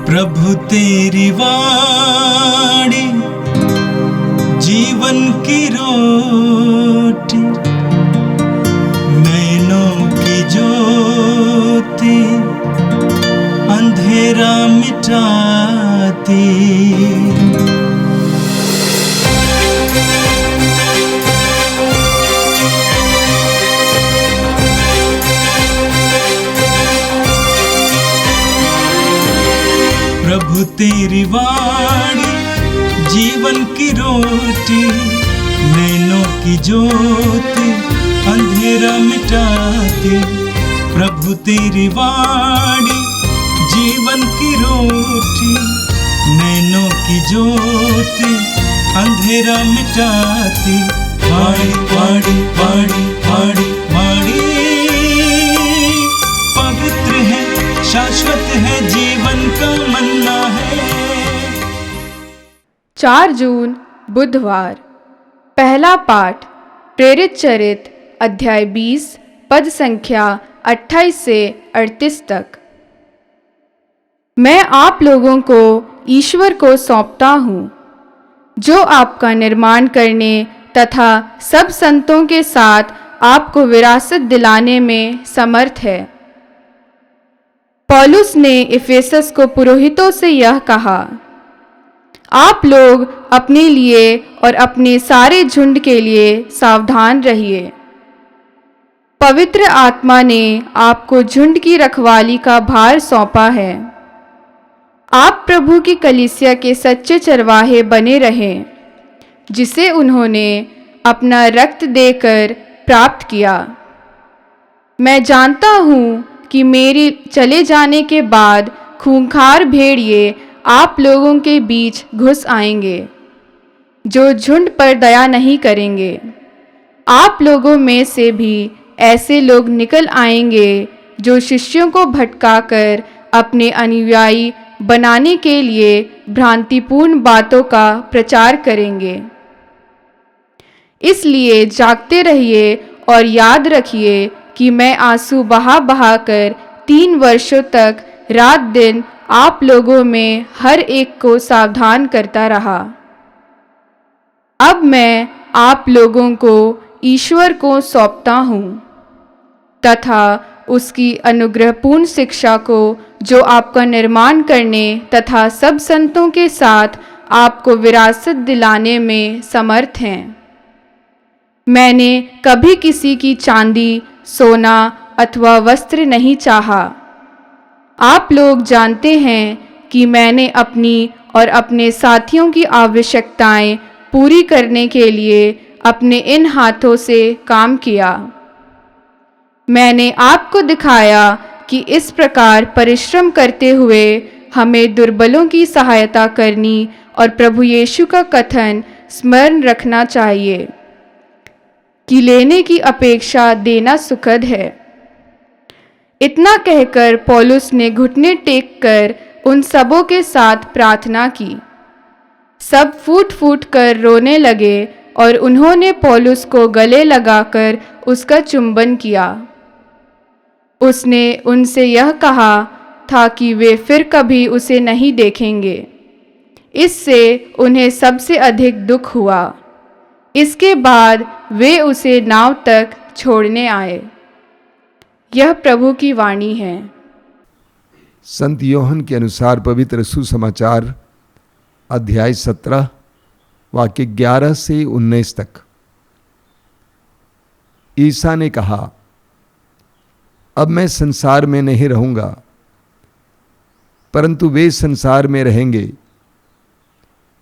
प्रभु तेरी वाणी जीवन की रोटी, नैनों की ज्योति अंधेरा मिटाती। प्रभु तेरी वाणी जीवन की रोटी, नैनों की ज्योति अंधेरा मिटाती। प्रभु तेरी वाणी जीवन की रोटी, नैनों की ज्योति अंधेरा मिटाती। वाणी वाणी वाणी वाणी वाणी पवित्र है, शाश्वत है, जीवन का मन्ना है। 4 जून बुधवार। पहला पाठ प्रेरित चरित अध्याय 20 पद संख्या 28 से 38 तक। मैं आप लोगों को ईश्वर को सौंपता हूँ, जो आपका निर्माण करने तथा सब संतों के साथ आपको विरासत दिलाने में समर्थ है। पौलुस ने इफेसस को पुरोहितों से यह कहा, आप लोग अपने लिए और अपने सारे झुंड के लिए सावधान रहिए। पवित्र आत्मा ने आपको झुंड की रखवाली का भार सौंपा है। आप प्रभु की कलीसिया के सच्चे चरवाहे बने रहें, जिसे उन्होंने अपना रक्त देकर प्राप्त किया। मैं जानता हूँ कि मेरे चले जाने के बाद खूंखार भेड़िए आप लोगों के बीच घुस आएंगे, जो झुंड पर दया नहीं करेंगे। आप लोगों में से भी ऐसे लोग निकल आएंगे, जो शिष्यों को भटकाकर अपने अनुयायी बनाने के लिए भ्रांतिपूर्ण बातों का प्रचार करेंगे। इसलिए जागते रहिए और याद रखिए कि मैं आंसू बहा बहा कर 3 वर्षों तक रात दिन आप लोगों में हर एक को सावधान करता रहा। अब मैं आप लोगों को ईश्वर को सौंपता हूँ तथा उसकी अनुग्रहपूर्ण शिक्षा को, जो आपका निर्माण करने तथा सब संतों के साथ आपको विरासत दिलाने में समर्थ हैं। मैंने कभी किसी की चांदी, सोना अथवा वस्त्र नहीं चाहा। आप लोग जानते हैं कि मैंने अपनी और अपने साथियों की आवश्यकताएं पूरी करने के लिए अपने इन हाथों से काम किया। मैंने आपको दिखाया कि इस प्रकार परिश्रम करते हुए हमें दुर्बलों की सहायता करनी और प्रभु यीशु का कथन स्मरण रखना चाहिए कि लेने की अपेक्षा देना सुखद है। इतना कहकर पौलुस ने घुटने टेक कर उन सबों के साथ प्रार्थना की। सब फूट फूट कर रोने लगे और उन्होंने पौलुस को गले लगाकर उसका चुंबन किया। उसने उनसे यह कहा था कि वे फिर कभी उसे नहीं देखेंगे। इससे उन्हें सबसे अधिक दुख हुआ। इसके बाद वे उसे नाव तक छोड़ने आए। यह प्रभु की वाणी है। संत योहन के अनुसार पवित्र सुसमाचार अध्याय 17 वाक्य 11 से 19 तक। ईसा ने कहा, अब मैं संसार में नहीं रहूंगा, परंतु वे संसार में रहेंगे,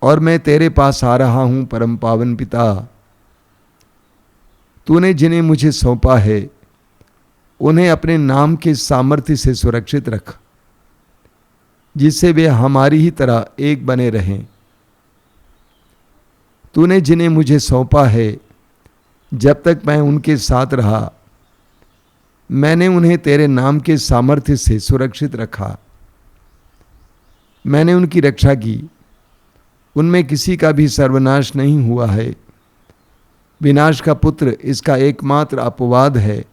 और मैं तेरे पास आ रहा हूं परम पावन पिता। तूने जिन्हें मुझे सौंपा है, उन्हें अपने नाम के सामर्थ्य से सुरक्षित रख, जिससे वे हमारी ही तरह एक बने रहें। तूने जिन्हें मुझे सौंपा है, जब तक मैं उनके साथ रहा, मैंने उन्हें तेरे नाम के सामर्थ्य से सुरक्षित रखा। मैंने उनकी रक्षा की, उनमें किसी का भी सर्वनाश नहीं हुआ है। विनाश का पुत्र इसका एकमात्र अपवाद है,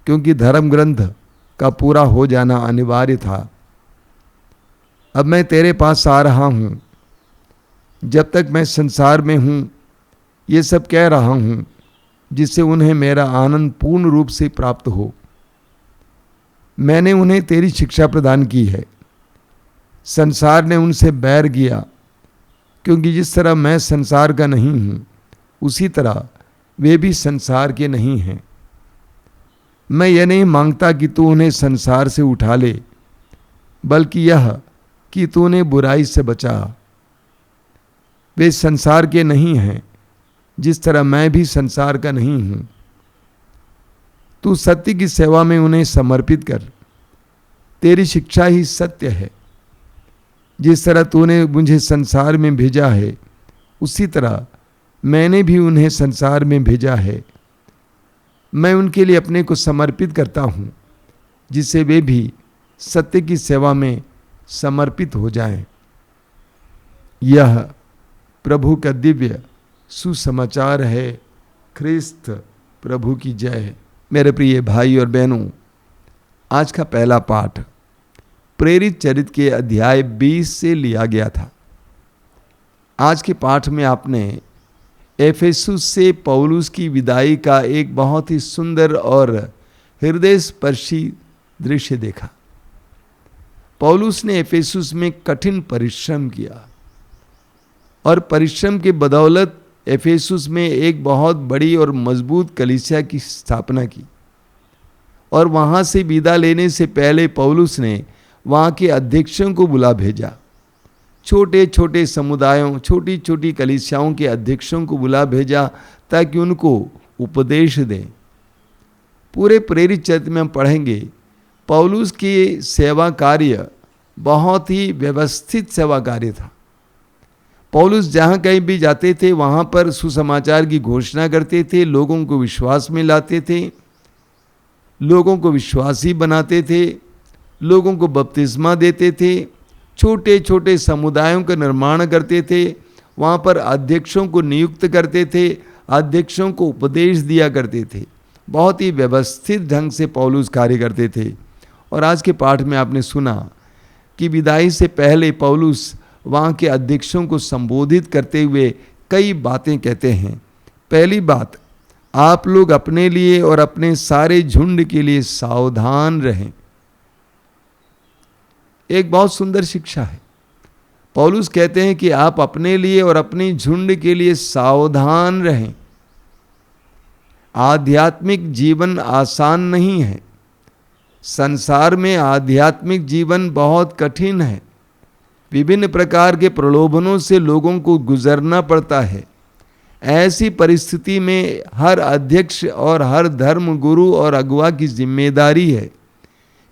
क्योंकि धर्म ग्रंथ का पूरा हो जाना अनिवार्य था। अब मैं तेरे पास आ रहा हूँ। जब तक मैं संसार में हूँ ये सब कह रहा हूँ, जिससे उन्हें मेरा आनंद पूर्ण रूप से प्राप्त हो। मैंने उन्हें तेरी शिक्षा प्रदान की है। संसार ने उनसे बैर किया, क्योंकि जिस तरह मैं संसार का नहीं हूँ उसी तरह वे भी संसार के नहीं हैं। मैं यह नहीं मांगता कि तू उन्हें संसार से उठा ले, बल्कि यह कि तू उन्हें बुराई से बचा। वे संसार के नहीं हैं, जिस तरह मैं भी संसार का नहीं हूँ। तू सत्य की सेवा में उन्हें समर्पित कर। तेरी शिक्षा ही सत्य है। जिस तरह तूने मुझे संसार में भेजा है, उसी तरह मैंने भी उन्हें संसार में भेजा है। मैं उनके लिए अपने को समर्पित करता हूँ, जिससे वे भी सत्य की सेवा में समर्पित हो जाएं। यह प्रभु का दिव्य सुसमाचार है। ख्रिस्त प्रभु की जय। मेरे प्रिय भाई और बहनों, आज का पहला पाठ प्रेरित चरित्र के अध्याय 20 से लिया गया था। आज के पाठ में आपने एफेसुस से पौलुस की विदाई का एक बहुत ही सुंदर और हृदय स्पर्शी दृश्य देखा। पौलुस ने एफेसुस में कठिन परिश्रम किया और परिश्रम के बदौलत एफेसुस में एक बहुत बड़ी और मजबूत कलीसिया की स्थापना की। और वहाँ से विदा लेने से पहले पौलुस ने वहाँ के अध्यक्षों को बुला भेजा। छोटे छोटे समुदायों, छोटी छोटी कलीसियाओं के अध्यक्षों को बुला भेजा ताकि उनको उपदेश दें। पूरे प्रेरित चरित्र में हम पढ़ेंगे पौलुस की सेवा कार्य बहुत ही व्यवस्थित सेवा कार्य था। पौलुस जहाँ कहीं भी जाते थे वहाँ पर सुसमाचार की घोषणा करते थे, लोगों को विश्वास में लाते थे, लोगों को विश्वासी बनाते थे, लोगों को बपतिस्मा देते थे, छोटे छोटे समुदायों का निर्माण करते थे, वहाँ पर अध्यक्षों को नियुक्त करते थे, अध्यक्षों को उपदेश दिया करते थे। बहुत ही व्यवस्थित ढंग से पौलुस कार्य करते थे। और आज के पाठ में आपने सुना कि विदाई से पहले पौलुस वहाँ के अध्यक्षों को संबोधित करते हुए कई बातें कहते हैं। पहली बात, आप लोग अपने लिए और अपने सारे झुंड के लिए सावधान रहें। एक बहुत सुंदर शिक्षा है। पौलुस कहते हैं कि आप अपने लिए और अपने झुंड के लिए सावधान रहें। आध्यात्मिक जीवन आसान नहीं है। संसार में आध्यात्मिक जीवन बहुत कठिन है। विभिन्न प्रकार के प्रलोभनों से लोगों को गुजरना पड़ता है। ऐसी परिस्थिति में हर अध्यक्ष और हर धर्म गुरु और अगुवा की जिम्मेदारी है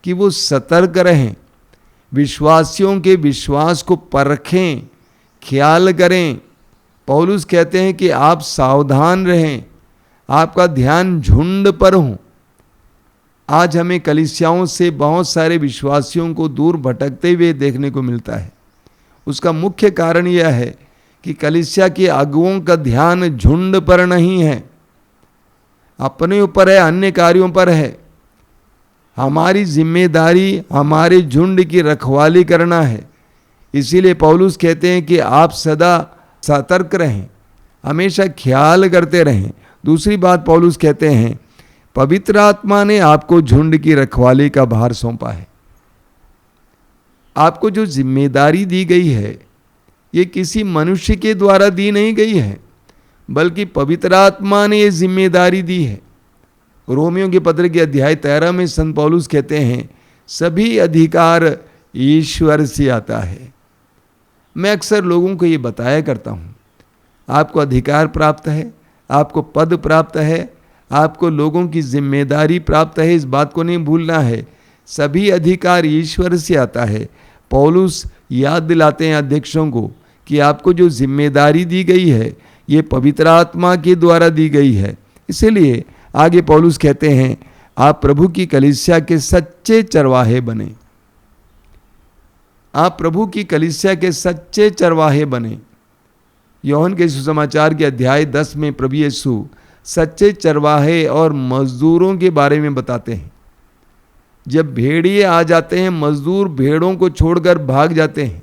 कि वो सतर्क रहें, विश्वासियों के विश्वास को परखें, ख्याल करें। पौलुस कहते हैं कि आप सावधान रहें, आपका ध्यान झुंड पर हो। आज हमें कलीसियाओं से बहुत सारे विश्वासियों को दूर भटकते हुए देखने को मिलता है। उसका मुख्य कारण यह है कि कलीसिया के अगुओं का ध्यान झुंड पर नहीं है, अपने ऊपर है, अन्य कार्यों पर है। हमारी जिम्मेदारी हमारे झुंड की रखवाली करना है। इसीलिए पौलुस कहते हैं कि आप सदा सतर्क रहें, हमेशा ख्याल करते रहें। दूसरी बात पौलुस कहते हैं, पवित्र आत्मा ने आपको झुंड की रखवाली का भार सौंपा है। आपको जो जिम्मेदारी दी गई है ये किसी मनुष्य के द्वारा दी नहीं गई है, बल्कि पवित्र आत्मा ने ये जिम्मेदारी दी है। रोमियों के पत्र के अध्याय 13 में संत पौलुस कहते हैं, सभी अधिकार ईश्वर से आता है। मैं अक्सर लोगों को ये बताया करता हूँ, आपको अधिकार प्राप्त है, आपको पद प्राप्त है, आपको लोगों की जिम्मेदारी प्राप्त है। इस बात को नहीं भूलना है, सभी अधिकार ईश्वर से आता है। पौलुस याद दिलाते हैं अध्यक्षों को कि आपको जो जिम्मेदारी दी गई है ये पवित्र आत्मा के द्वारा दी गई है। इसलिए आगे पौलुस कहते हैं, आप प्रभु की कलीसिया के सच्चे चरवाहे बने। आप प्रभु की कलीसिया के सच्चे चरवाहे बने। यूहन्ना के सुसमाचार के अध्याय 10 में प्रभु यीशु सच्चे चरवाहे और मजदूरों के बारे में बताते हैं। जब भेड़िए आ जाते हैं, मजदूर भेड़ों को छोड़कर भाग जाते हैं।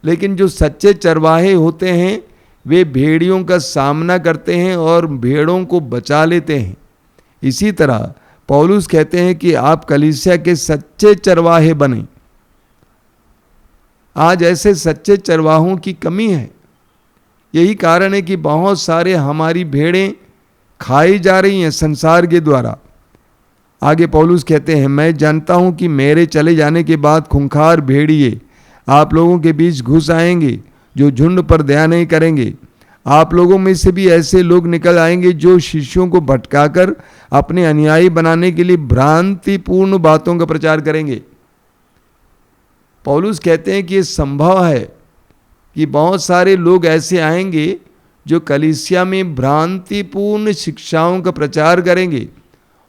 लेकिन जो सच्चे चरवाहे होते हैं वे भेड़ियों का सामना करते हैं और भेड़ों को बचा लेते हैं। इसी तरह पौलुस कहते हैं कि आप कलीसिया के सच्चे चरवाहे बने। आज ऐसे सच्चे चरवाहों की कमी है। यही कारण है कि बहुत सारे हमारी भेड़ें खाई जा रही हैं संसार के द्वारा। आगे पौलुस कहते हैं, मैं जानता हूं कि मेरे चले जाने के बाद खूंखार भेड़िए आप लोगों के बीच घुस आएंगे जो झुंड पर दया नहीं करेंगे। आप लोगों में से भी ऐसे लोग निकल आएंगे जो शिष्यों को भटकाकर अपने अनुयायी बनाने के लिए भ्रांतिपूर्ण बातों का प्रचार करेंगे। पौलुस कहते हैं कि यह संभव है कि बहुत सारे लोग ऐसे आएंगे जो कलीसिया में भ्रांतिपूर्ण शिक्षाओं का प्रचार करेंगे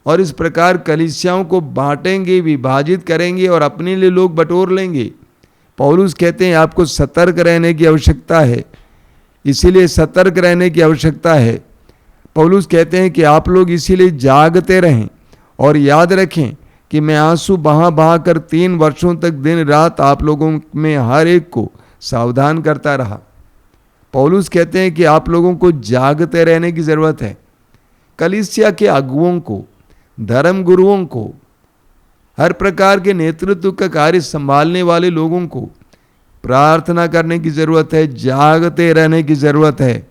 और इस प्रकार कलीसियाओं को बांटेंगे, विभाजित करेंगे और अपने लिए लोग बटोर लेंगे। पौलुस कहते हैं आपको सतर्क रहने की आवश्यकता है, इसीलिए सतर्क रहने की आवश्यकता है। पौलुस कहते हैं कि आप लोग इसीलिए जागते रहें और याद रखें कि मैं आंसू बहा बहा कर 3 वर्षों तक दिन रात आप लोगों में हर एक को सावधान करता रहा। पौलुस कहते हैं कि आप लोगों को जागते रहने की जरूरत है। कलीसिया के अगुओं को, धर्म गुरुओं को, हर प्रकार के नेतृत्व का कार्य संभालने वाले लोगों को प्रार्थना करने की जरूरत है, जागते रहने की जरूरत है।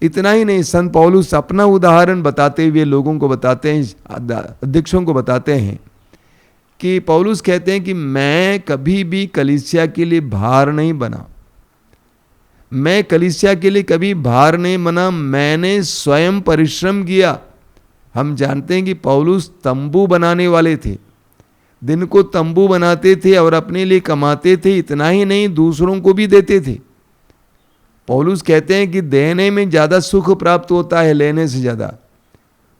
इतना ही नहीं, संत पौलुस अपना उदाहरण बताते हुए लोगों को बताते हैं, अध्यक्षों को बताते हैं कि पौलुस कहते हैं कि मैं कभी भी कलीसिया के लिए भार नहीं बना। मैं कलीसिया के लिए कभी भार नहीं बना, मैंने स्वयं परिश्रम किया। हम जानते हैं कि पौलुस तंबू बनाने वाले थे, दिन को तंबू बनाते थे और अपने लिए कमाते थे। इतना ही नहीं, दूसरों को भी देते थे। पौलुस कहते हैं कि देने में ज़्यादा सुख प्राप्त होता है लेने से ज़्यादा।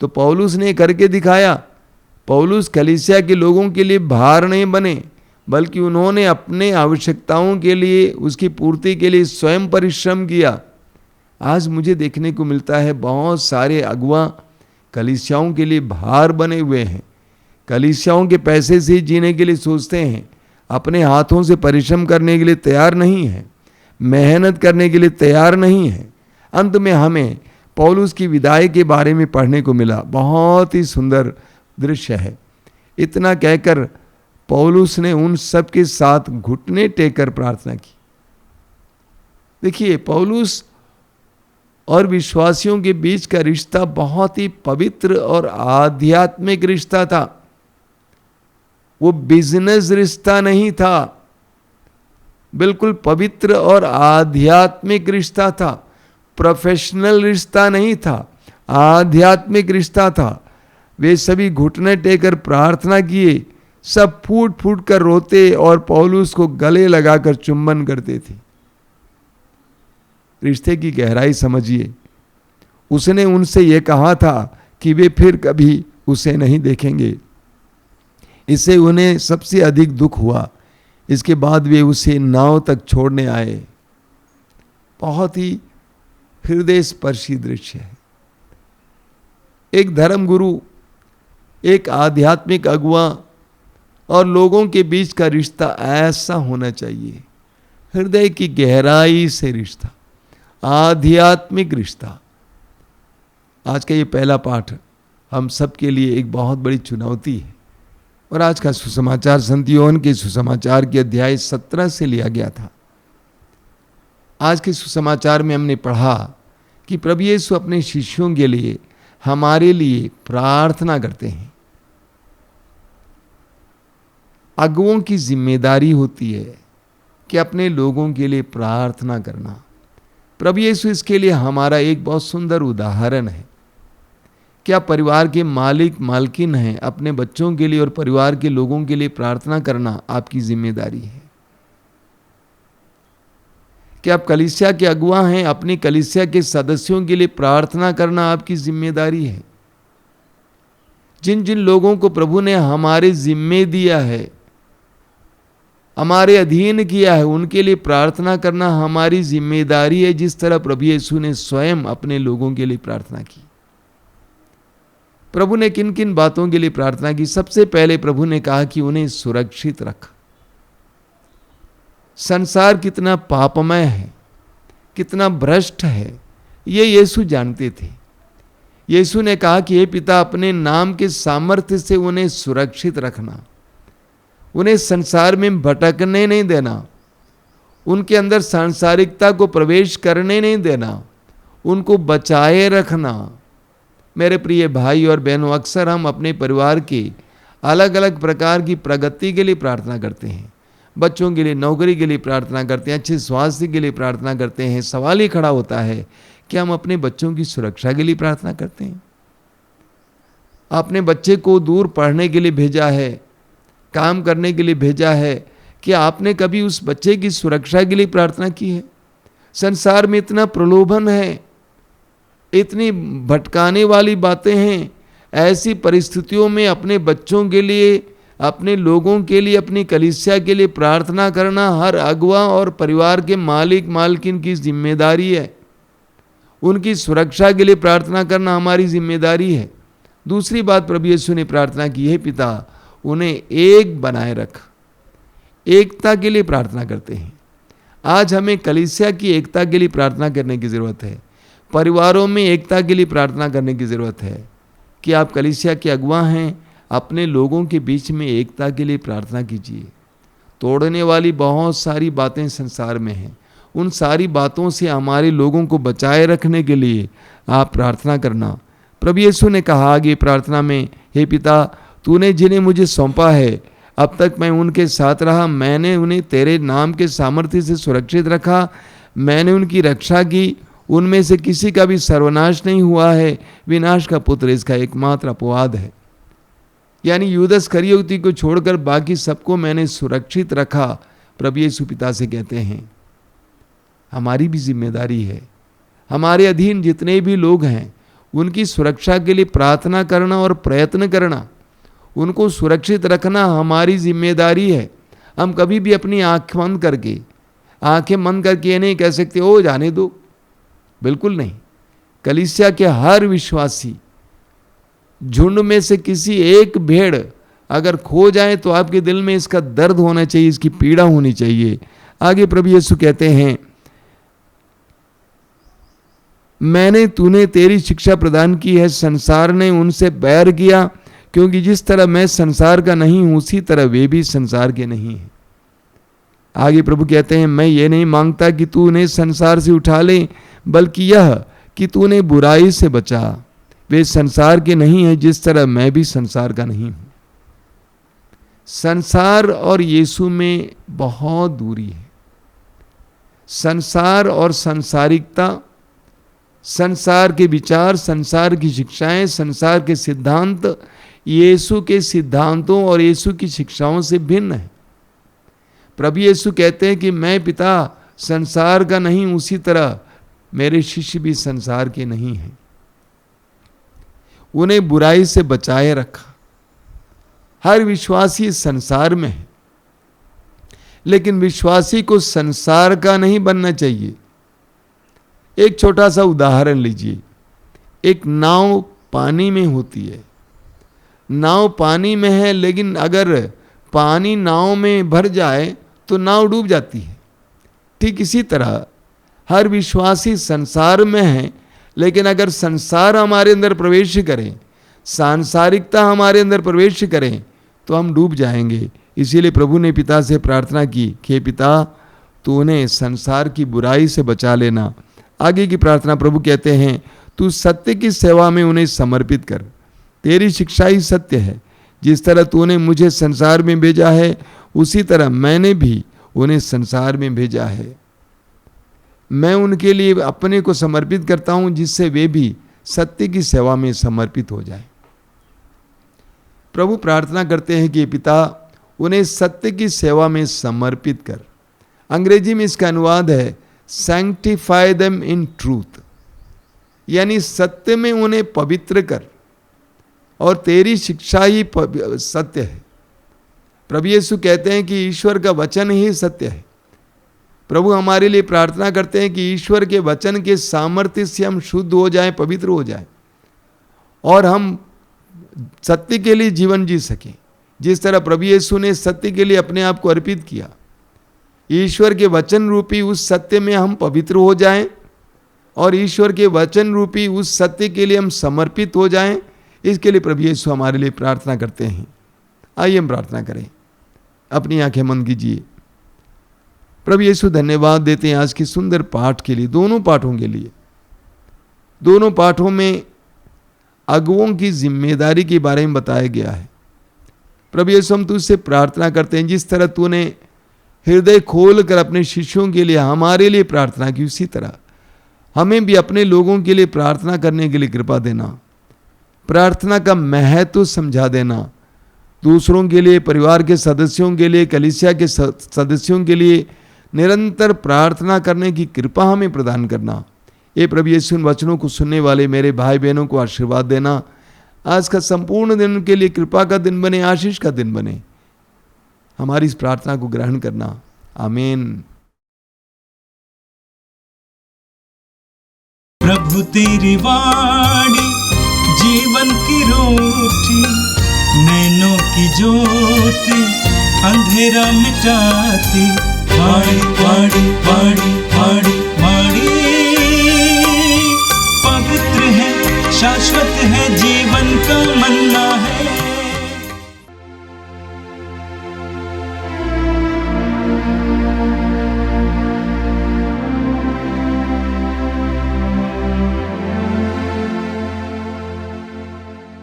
तो पौलुस ने करके दिखाया। पौलुस कलीसिया के लोगों के लिए भार नहीं बने, बल्कि उन्होंने अपने आवश्यकताओं के लिए, उसकी पूर्ति के लिए स्वयं परिश्रम किया। आज मुझे देखने को मिलता है बहुत सारे अगुआ कलीसियाओं के लिए भार बने हुए हैं। कलीसियाओं के पैसे से ही जीने के लिए सोचते हैं, अपने हाथों से परिश्रम करने के लिए तैयार नहीं है, मेहनत करने के लिए तैयार नहीं है। अंत में हमें पौलुस की विदाई के बारे में पढ़ने को मिला। बहुत ही सुंदर दृश्य है। इतना कहकर पौलुस ने उन सब के साथ घुटने टेक कर प्रार्थना की। देखिए, पौलुस और विश्वासियों के बीच का रिश्ता बहुत ही पवित्र और आध्यात्मिक रिश्ता था। वो बिजनेस रिश्ता नहीं था, बिल्कुल पवित्र और आध्यात्मिक रिश्ता था। प्रोफेशनल रिश्ता नहीं था, आध्यात्मिक रिश्ता था। वे सभी घुटने टेकर प्रार्थना किए, सब फूट फूट कर रोते और पौलुस को गले लगाकर चुंबन करते थे। रिश्ते की गहराई समझिए। उसने उनसे यह कहा था कि वे फिर कभी उसे नहीं देखेंगे। इससे उन्हें सबसे अधिक दुख हुआ। इसके बाद वे उसे नाव तक छोड़ने आए। बहुत ही हृदय स्पर्शी दृश्य है। एक धर्म गुरु, एक आध्यात्मिक अगुआ और लोगों के बीच का रिश्ता ऐसा होना चाहिए, हृदय की गहराई से रिश्ता, आध्यात्मिक रिश्ता। आज का ये पहला पाठ हम सबके लिए एक बहुत बड़ी चुनौती है। और आज का सुसमाचार संत योहन के सुसमाचार के अध्याय 17 से लिया गया था। आज के सुसमाचार में हमने पढ़ा कि प्रभु यीशु अपने शिष्यों के लिए, हमारे लिए प्रार्थना करते हैं। अगुओं की जिम्मेदारी होती है कि अपने लोगों के लिए प्रार्थना करना। प्रभु यीशु इसके लिए हमारा एक बहुत सुंदर उदाहरण है। क्या परिवार के मालिक मालकिन हैं, अपने बच्चों के लिए और परिवार के लोगों के लिए प्रार्थना करना आपकी जिम्मेदारी है। क्या आप कलीसिया के अगुआ हैं, अपनी कलीसिया के सदस्यों के लिए प्रार्थना करना आपकी जिम्मेदारी है। जिन जिन लोगों को प्रभु ने हमारे जिम्मे दिया है, हमारे अधीन किया है, उनके लिए प्रार्थना करना हमारी जिम्मेदारी है। जिस तरह प्रभु यीशु ने स्वयं अपने लोगों के लिए प्रार्थना की। प्रभु ने किन किन बातों के लिए प्रार्थना की? सबसे पहले प्रभु ने कहा कि उन्हें सुरक्षित रख। संसार कितना पापमय है, कितना भ्रष्ट है, ये यीशु जानते थे। यीशु ने कहा कि हे पिता, अपने नाम के सामर्थ्य से उन्हें सुरक्षित रखना, उन्हें संसार में भटकने नहीं देना, उनके अंदर सांसारिकता को प्रवेश करने नहीं देना, उनको बचाए रखना। मेरे प्रिय भाई और बहनों, अक्सर हम अपने परिवार की अलग अलग प्रकार की प्रगति के लिए प्रार्थना करते हैं, बच्चों के लिए नौकरी के लिए प्रार्थना करते हैं, अच्छे स्वास्थ्य के लिए प्रार्थना करते हैं। सवाल ही खड़ा होता है कि हम अपने बच्चों की सुरक्षा के लिए प्रार्थना करते हैं? आपने बच्चे को दूर पढ़ने के लिए भेजा है, काम करने के लिए भेजा है, कि आपने कभी उस बच्चे की सुरक्षा के लिए प्रार्थना की है? संसार में इतना प्रलोभन है, इतनी भटकाने वाली बातें हैं। ऐसी परिस्थितियों में अपने बच्चों के लिए, अपने लोगों के लिए, अपनी कलीसिया के लिए प्रार्थना करना हर अगुआ और परिवार के मालिक मालकिन की जिम्मेदारी है। उनकी सुरक्षा के लिए प्रार्थना करना हमारी जिम्मेदारी है। दूसरी बात प्रभु यीशु ने प्रार्थना की है, पिता उन्हें एक बनाए रख। एकता के लिए प्रार्थना करते हैं। आज हमें कलीसिया की एकता के लिए प्रार्थना करने की ज़रूरत है, परिवारों में एकता के लिए प्रार्थना करने की ज़रूरत है। कि आप कलीसिया के अगुवा हैं, अपने लोगों के बीच में एकता के लिए प्रार्थना कीजिए। तोड़ने वाली बहुत सारी बातें संसार में हैं, उन सारी बातों से हमारे लोगों को बचाए रखने के लिए आप प्रार्थना करना। प्रभु यीशु ने कहा आगे प्रार्थना में, हे पिता, तूने जिन्हें मुझे सौंपा है, अब तक मैं उनके साथ रहा, मैंने उन्हें तेरे नाम के सामर्थ्य से सुरक्षित रखा, मैंने उनकी रक्षा की, उनमें से किसी का भी सर्वनाश नहीं हुआ है। विनाश का पुत्र इसका एकमात्र अपवाद है। यानी यूदस इस्करियोती को छोड़कर बाकी सबको मैंने सुरक्षित रखा। प्रभु यीशु पिता से कहते हैं हमारी भी जिम्मेदारी है, हमारे अधीन जितने भी लोग हैं उनकी सुरक्षा के लिए प्रार्थना करना और प्रयत्न करना, उनको सुरक्षित रखना हमारी जिम्मेदारी है। हम कभी भी अपनी आंखें बंद करके ये नहीं कह सकते ओ जाने दो, बिल्कुल नहीं। कलीसिया के हर विश्वासी, झुंड में से किसी एक भेड़ अगर खो जाए तो आपके दिल में इसका दर्द होना चाहिए, इसकी पीड़ा होनी चाहिए। आगे प्रभु यीशु कहते हैं, मैंने तूने तेरी शिक्षा प्रदान की है, संसार ने उनसे बैर किया, क्योंकि जिस तरह मैं संसार का नहीं हूं उसी तरह वे भी संसार के नहीं हैं। आगे प्रभु कहते हैं, मैं ये नहीं मांगता कि तू उन्हें संसार से उठा ले, बल्कि यह कि तू उन्हें बुराई से बचा। वे संसार के नहीं हैं जिस तरह मैं भी संसार का नहीं हूं। संसार और यीशु में बहुत दूरी है। संसार और सांसारिकता, संसार के विचार, संसार की शिक्षाएं, संसार के सिद्धांत यीशु के सिद्धांतों और यीशु की शिक्षाओं से भिन्न है। प्रभु यीशु कहते हैं कि मैं पिता संसार का नहीं, उसी तरह मेरे शिष्य भी संसार के नहीं हैं। उन्हें बुराई से बचाए रखा। हर विश्वासी संसार में है, लेकिन विश्वासी को संसार का नहीं बनना चाहिए। एक छोटा सा उदाहरण लीजिए। एक नाव पानी में होती है, नाव पानी में है, लेकिन अगर पानी नाव में भर जाए तो नाव डूब जाती है। ठीक इसी तरह हर विश्वासी संसार में है, लेकिन अगर संसार हमारे अंदर प्रवेश करें, सांसारिकता हमारे अंदर प्रवेश करें, तो हम डूब जाएंगे। इसीलिए प्रभु ने पिता से प्रार्थना की कि हे पिता, तू उन्हें संसार की बुराई से बचा लेना। आगे की प्रार्थना प्रभु कहते हैं, तू सत्य की सेवा में उन्हें समर्पित कर। तेरी शिक्षा ही सत्य है। जिस तरह तूने मुझे संसार में भेजा है, उसी तरह मैंने भी उन्हें संसार में भेजा है। मैं उनके लिए अपने को समर्पित करता हूं, जिससे वे भी सत्य की सेवा में समर्पित हो जाएं। प्रभु प्रार्थना करते हैं कि पिता उन्हें सत्य की सेवा में समर्पित कर। अंग्रेजी में इसका अनुवाद है सैंक्टिफाई देम इन ट्रूथ, यानी सत्य में उन्हें पवित्र कर, और तेरी शिक्षा ही सत्य है। प्रभु यीशु कहते हैं कि ईश्वर का वचन ही सत्य है। प्रभु हमारे लिए प्रार्थना करते हैं कि ईश्वर के वचन के सामर्थ्य से हम शुद्ध हो जाएं, पवित्र हो जाएं, और हम सत्य के लिए जीवन जी सकें। जिस तरह प्रभु यीशु ने सत्य के लिए अपने आप को अर्पित किया, ईश्वर के वचन रूपी उस सत्य में हम पवित्र हो जाएं और ईश्वर के वचन रूपी उस सत्य के लिए हम समर्पित हो जाएं, इसके लिए प्रभु यीशु हमारे लिए प्रार्थना करते हैं। आइए हम प्रार्थना करें। अपनी आंखें बंद कीजिए। प्रभु यीशु धन्यवाद देते हैं आज के सुंदर पाठ के लिए, दोनों पाठों के लिए। दोनों पाठों में अगुओं की जिम्मेदारी के बारे में बताया गया है। प्रभु यीशु हम तुझसे प्रार्थना करते हैं, जिस तरह तूने हृदय खोल कर अपने शिष्यों के लिए हमारे लिए प्रार्थना की, उसी तरह हमें भी अपने लोगों के लिए प्रार्थना करने के लिए कृपा देना। प्रार्थना का महत्व समझा देना, दूसरों के लिए, परिवार के सदस्यों के लिए, कलीसिया के सदस्यों के लिए निरंतर प्रार्थना करने की कृपा हमें प्रदान करना। ये प्रभु यीशु इन वचनों को सुनने वाले मेरे भाई बहनों को आशीर्वाद देना। आज का संपूर्ण दिन उनके लिए कृपा का दिन बने, आशीष का दिन बने। हमारी इस प्रार्थना को ग्रहण करना। आमीन। प्रभु तेरी वाणी जीवन की रोटी, नैनों की ज्योति अंधेरा मिटाती। वाणी वाणी वाणी